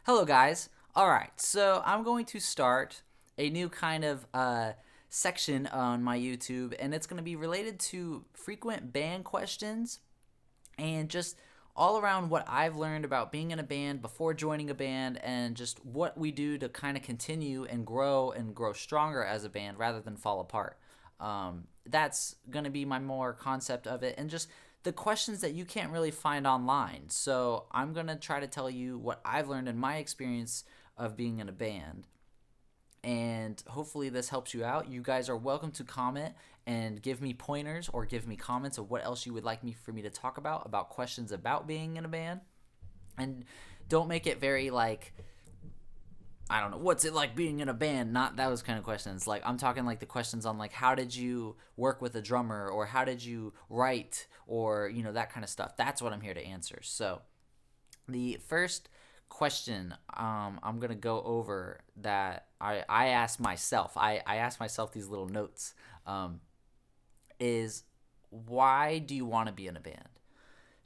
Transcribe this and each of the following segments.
Hello, guys. All right, so I'm going to start a new kind of section on my YouTube, and it's going to be related to frequent band questions and just all around what I've learned about being in a band before joining a band and just what we do to kind of continue and grow stronger as a band rather than fall apart. That's going to be my more concept of it and just the questions that you can't really find online. So I'm going to try to tell you what I've learned in my experience of being in a band, and hopefully this helps you out. You guys are welcome to comment and give me pointers or give me comments of what else you would like me for me to talk about questions about being in a band. And don't make it very like, I don't know, what's it like being in a band? Not those kind of questions. Like, I'm talking like the questions on like, how did you work with a drummer, or how did you write, or that kind of stuff. That's what I'm here to answer. So the first question I'm gonna go over that I asked myself. I asked myself these little notes. Is why do you want to be in a band?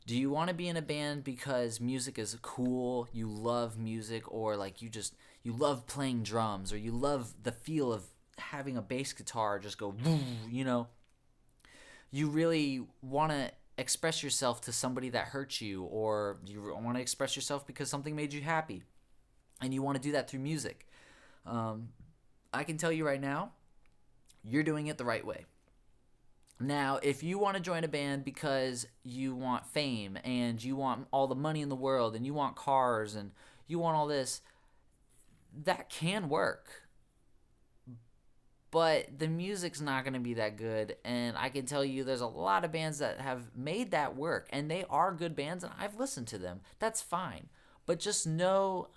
Do you want to be in a band because music is cool, you love music, or like you love playing drums, or you love the feel of having a bass guitar just go, you know? You really want to express yourself to somebody that hurt you, or you want to express yourself because something made you happy, and you want to do that through music. Um, I can tell you right now, you're doing it the right way. Now, if you want to join a band because you want fame and you want all the money in the world and you want cars and you want all this, that can work. But the music's not going to be that good. And I can tell you there's a lot of bands that have made that work. And they are good bands, and I've listened to them. That's fine. But just know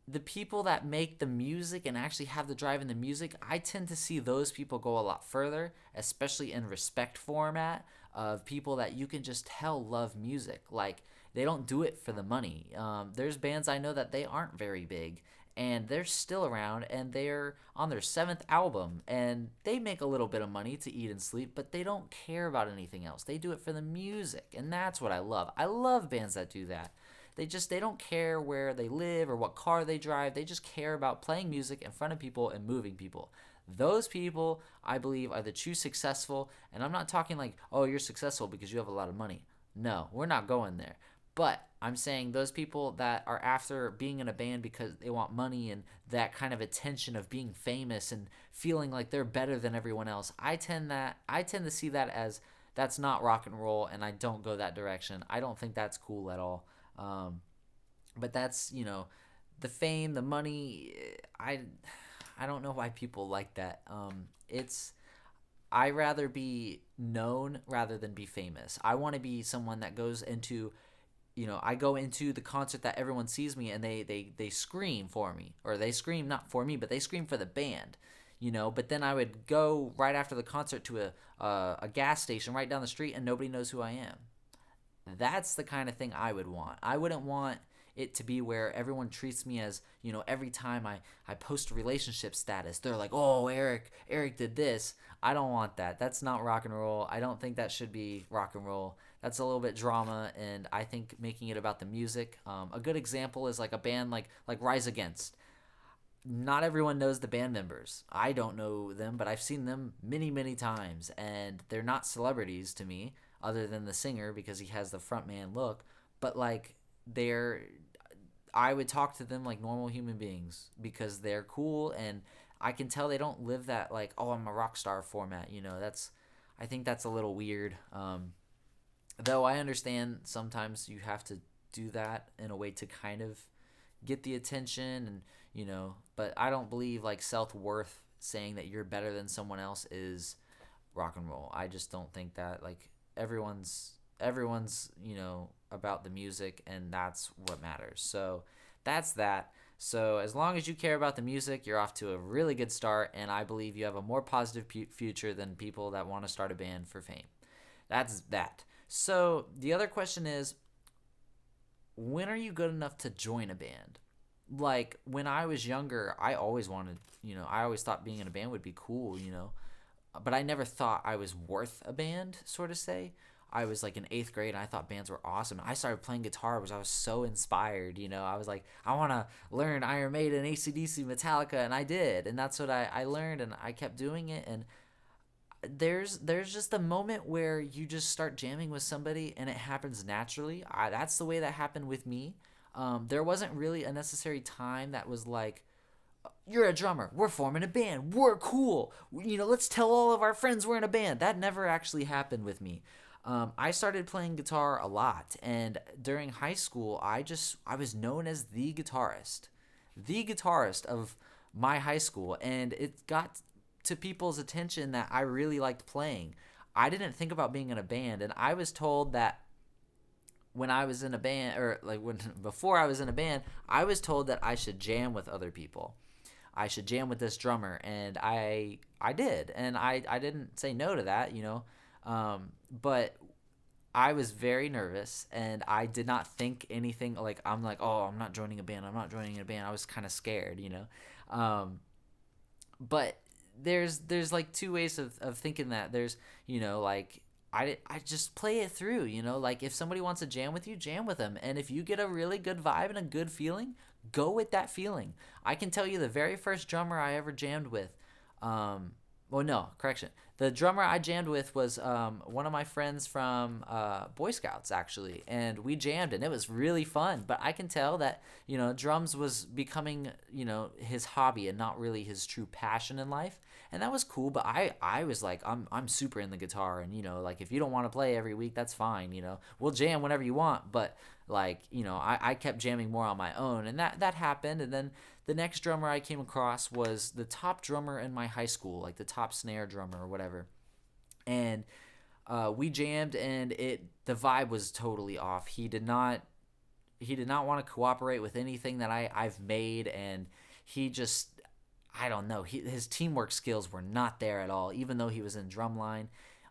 the people that make the music and actually have the drive in the music, I tend to see those people go a lot further, especially in respect format of people that you can just tell love music. Like, they don't do it for the money. There's bands I know that they aren't very big, and they're still around, and they're on their seventh album, and they make a little bit of money to eat and sleep, but they don't care about anything else. They do it for the music, and that's what I love. I love bands that do that. They don't care where they live or what car they drive. They just care about playing music in front of people and moving people. Those people, I believe, are the true successful. And I'm not talking like, oh, you're successful because you have a lot of money. No, we're not going there. But I'm saying those people that are after being in a band because they want money and that kind of attention of being famous and feeling like they're better than everyone else. I tend to see that as that's not rock and roll, and I don't go that direction. I don't think that's cool at all. Um, but that's, the fame, the money. I don't know why people like that. It's I rather be known rather than be famous. I want to be someone that goes into, I go into the concert that everyone sees me and they scream for me, or they scream not for me, but they scream for the band. But then I would go right after the concert to a gas station right down the street and nobody knows who I am. That's the kind of thing I would want. I wouldn't want it to be where everyone treats me as, every time I post a relationship status, they're like, oh, Eric did this. I don't want that. That's not rock and roll. I don't think that should be rock and roll. That's a little bit drama, and I think making it about the music. A good example is like a band like Rise Against. Not everyone knows the band members. I don't know them, but I've seen them many, many times, and they're not celebrities to me, other than the singer because he has the frontman look. But like, I would talk to them like normal human beings because they're cool, and I can tell they don't live that like, oh, I'm a rock star format. I think that's a little weird. Though I understand sometimes you have to do that in a way to kind of get the attention, and but I don't believe like self-worth saying that you're better than someone else is rock and roll. I just don't think that. Like, everyone's about the music, and that's what matters. So that's that. So as long as you care about the music, you're off to a really good start, and I believe you have a more positive future than people that want to start a band for fame. That's that. So the other question is, when are you good enough to join a band? Like, when I was younger, I always wanted, I always thought being in a band would be cool, but I never thought I was worth a band, sort of say. I was like in 8th grade and I thought bands were awesome. I started playing guitar because I was so inspired. I was like, I want to learn Iron Maiden, AC/DC, Metallica, and I did. And that's what I learned, and I kept doing it. And there's just a moment where you just start jamming with somebody and it happens naturally. That's the way that happened with me. There wasn't really a necessary time that was like, you're a drummer, we're forming a band, we're cool, let's tell all of our friends we're in a band. That never actually happened with me. I started playing guitar a lot, and during high school I was known as the guitarist of my high school, and it got to people's attention that I really liked playing. I didn't think about being in a band, and I was told that when I was in a band, or like when before I was in a band, I was told that I should jam with other people. I should jam with this drummer, and I did, and I didn't say no to that. But I was very nervous, and I did not think anything like, I'm like, oh, I'm not joining a band. I'm not joining a band. I was kind of scared. But there's like two ways of thinking that. There's, like, I just play it through, like if somebody wants to jam with you, jam with them. And if you get a really good vibe and a good feeling, go with that feeling. I can tell you the very first drummer I ever jammed with, well, no, correction. The drummer I jammed with was one of my friends from Boy Scouts, actually, and we jammed, and it was really fun. But I can tell that, drums was becoming, his hobby and not really his true passion in life, and that was cool. But I was like, I'm super in the guitar, and like if you don't want to play every week, that's fine. We'll jam whenever you want, but like I kept jamming more on my own, and that happened. And then the next drummer I came across was the top drummer in my high school, like the top snare drummer or whatever. And we jammed, and the vibe was totally off. He did not want to cooperate with anything that I've made, and he just, I don't know, his teamwork skills were not there at all, even though he was in drumline.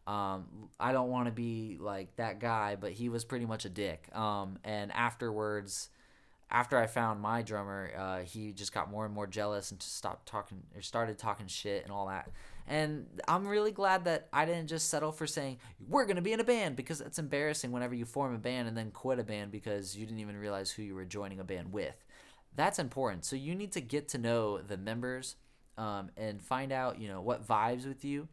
I don't want to be like that guy, but he was pretty much a dick. And afterwards, after I found my drummer, he just got more and more jealous and just started talking shit and all that. And I'm really glad that I didn't just settle for saying, we're going to be in a band, because it's embarrassing whenever you form a band and then quit a band because you didn't even realize who you were joining a band with. That's important. So you need to get to know the members, and find out, what vibes with you.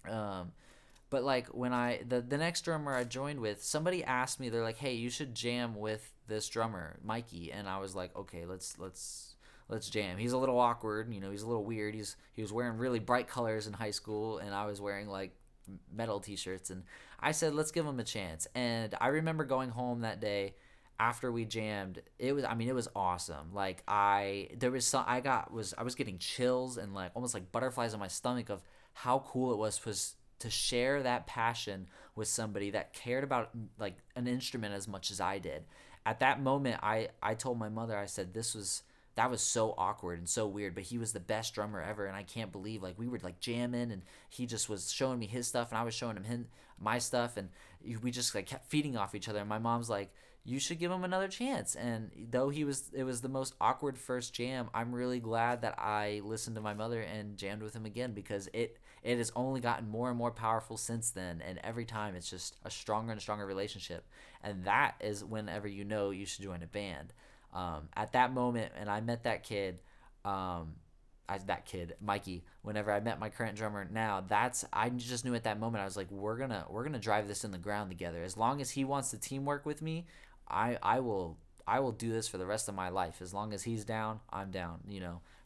But like when the next drummer I joined with, somebody asked me, they're like, hey, you should jam with this drummer, Mikey. And I was like, okay, let's jam. He's a little awkward, he's a little weird. He was wearing really bright colors in high school, and I was wearing like metal t-shirts, and I said, let's give him a chance. And I remember going home that day after we jammed. It was awesome. Like I was getting chills and like almost like butterflies in my stomach of how cool it was to share that passion with somebody that cared about like an instrument as much as I did. At that moment, I told my mother, I said, that was so awkward and so weird, but he was the best drummer ever, and I can't believe, like, we were like jamming, and he just was showing me his stuff, and I was showing him my stuff, and we just like kept feeding off each other. And my mom's like, you should give him another chance. And though it was the most awkward first jam, I'm really glad that I listened to my mother and jammed with him again, because it has only gotten more and more powerful since then, and every time it's just a stronger and stronger relationship. And that is whenever you should join a band. At that moment, and I met that kid, Mikey. Whenever I met my current drummer now, I just knew at that moment, I was like, we're gonna drive this in the ground together. As long as he wants to teamwork with me, I will do this for the rest of my life. As long as he's down, I'm down.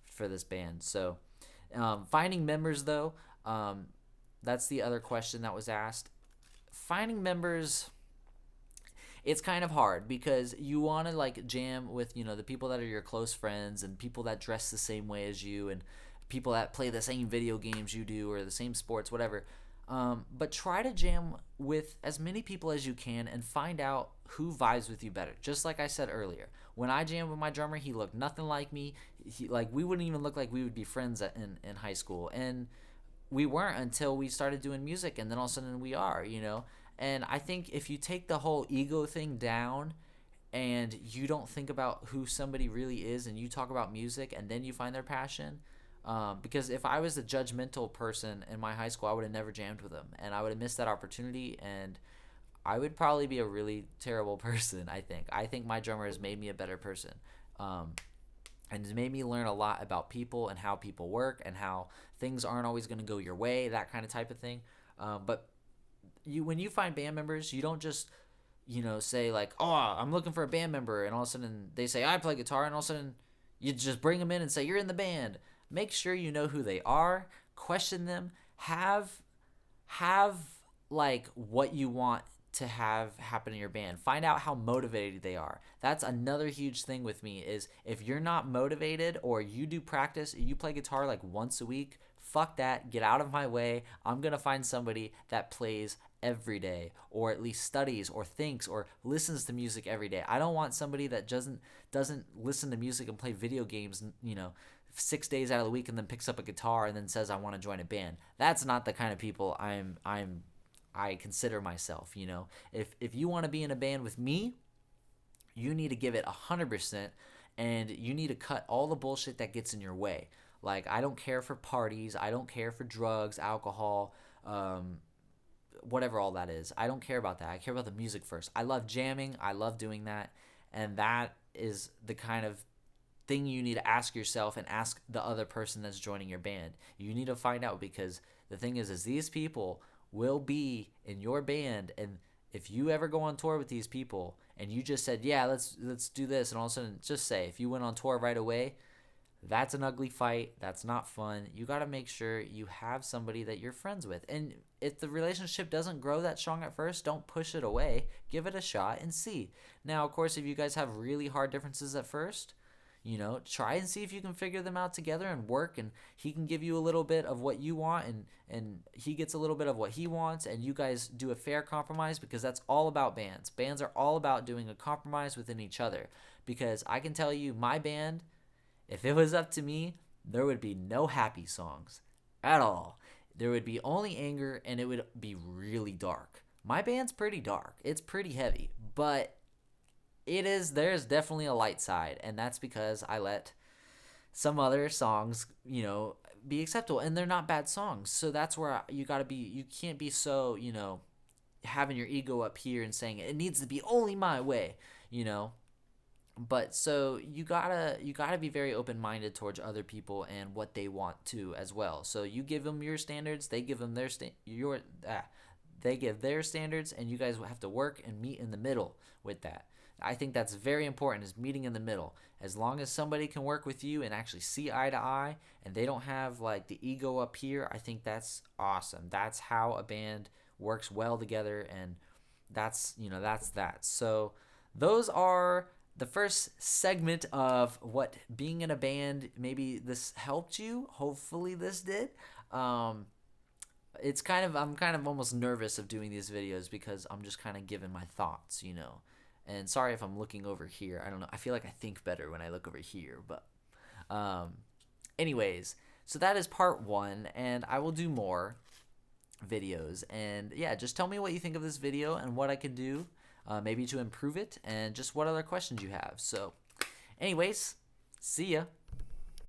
For this band. So, finding members though, that's the other question that was asked. Finding members, it's kind of hard, because you want to like jam with the people that are your close friends, and people that dress the same way as you, and people that play the same video games you do, or the same sports, whatever. But try to jam with as many people as you can and find out who vibes with you better. Just like I said earlier, when I jammed with my drummer, he looked nothing like me. We wouldn't even look like we would be friends in high school, and we weren't until we started doing music, and then all of a sudden we are. And I think if you take the whole ego thing down, and you don't think about who somebody really is, and you talk about music, and then you find their passion. Because if I was a judgmental person in my high school, I would have never jammed with them, and I would have missed that opportunity. And I would probably be a really terrible person. I think my drummer has made me a better person, and it's made me learn a lot about people and how people work and how things aren't always going to go your way, that kind of type of thing. But when you find band members, you don't just say like, oh, I'm looking for a band member, and all of a sudden they say I play guitar, and all of a sudden you just bring them in and say you're in the band. Make sure you know who they are, question them, have like what you want to have happen in your band. Find out how motivated they are. That's another huge thing with me is if you're not motivated or you do practice, you play guitar like once a week, fuck that, get out of my way. I'm going to find somebody that plays every day or at least studies or thinks or listens to music every day. I don't want somebody that doesn't listen to music and play video games, 6 days out of the week and then picks up a guitar and then says I want to join a band. That's not the kind of people I consider myself. If you want to be in a band with me, you need to give it 100%, and you need to cut all the bullshit that gets in your way. Like, I don't care for parties, I don't care for drugs, alcohol, whatever all that is. I don't care about that. I care about the music first. I love jamming, I love doing that, and that is the kind of thing you need to ask yourself and ask the other person that's joining your band. You need to find out, because the thing is these people will be in your band, and if you ever go on tour with these people and you just said, yeah, let's do this, and all of a sudden, just say, if you went on tour right away, that's an ugly fight. That's not fun. You got to make sure you have somebody that you're friends with. And if the relationship doesn't grow that strong at first, don't push it away. Give it a shot and see. Now, of course, if you guys have really hard differences at first, try and see if you can figure them out together and work, and he can give you a little bit of what you want, and he gets a little bit of what he wants, and you guys do a fair compromise, because that's all about bands. Bands are all about doing a compromise within each other, because I can tell you, my band, if it was up to me, there would be no happy songs at all. There would be only anger, and it would be really dark. My band's pretty dark. It's pretty heavy, but there's definitely a light side, and that's because I let some other songs, be acceptable, and they're not bad songs. So that's where you can't be so, having your ego up here and saying it needs to be only my way, But so you gotta be very open-minded towards other people and what they want to as well. So you give them your standards, they give them their they give their standards, and you guys have to work and meet in the middle with that. I think that's very important, is meeting in the middle. As long as somebody can work with you and actually see eye to eye, and they don't have like the ego up here, I think that's awesome. That's how a band works well together, and that's that. So those are the first segment of what being in a band. Maybe this helped you. Hopefully this did. I'm kind of almost nervous of doing these videos, because I'm just kind of giving my thoughts, And sorry if I'm looking over here. I don't know. I feel like I think better when I look over here. But anyways, so that is part 1, and I will do more videos. And yeah, just tell me what you think of this video and what I can do maybe to improve it, and just what other questions you have. So anyways, see ya.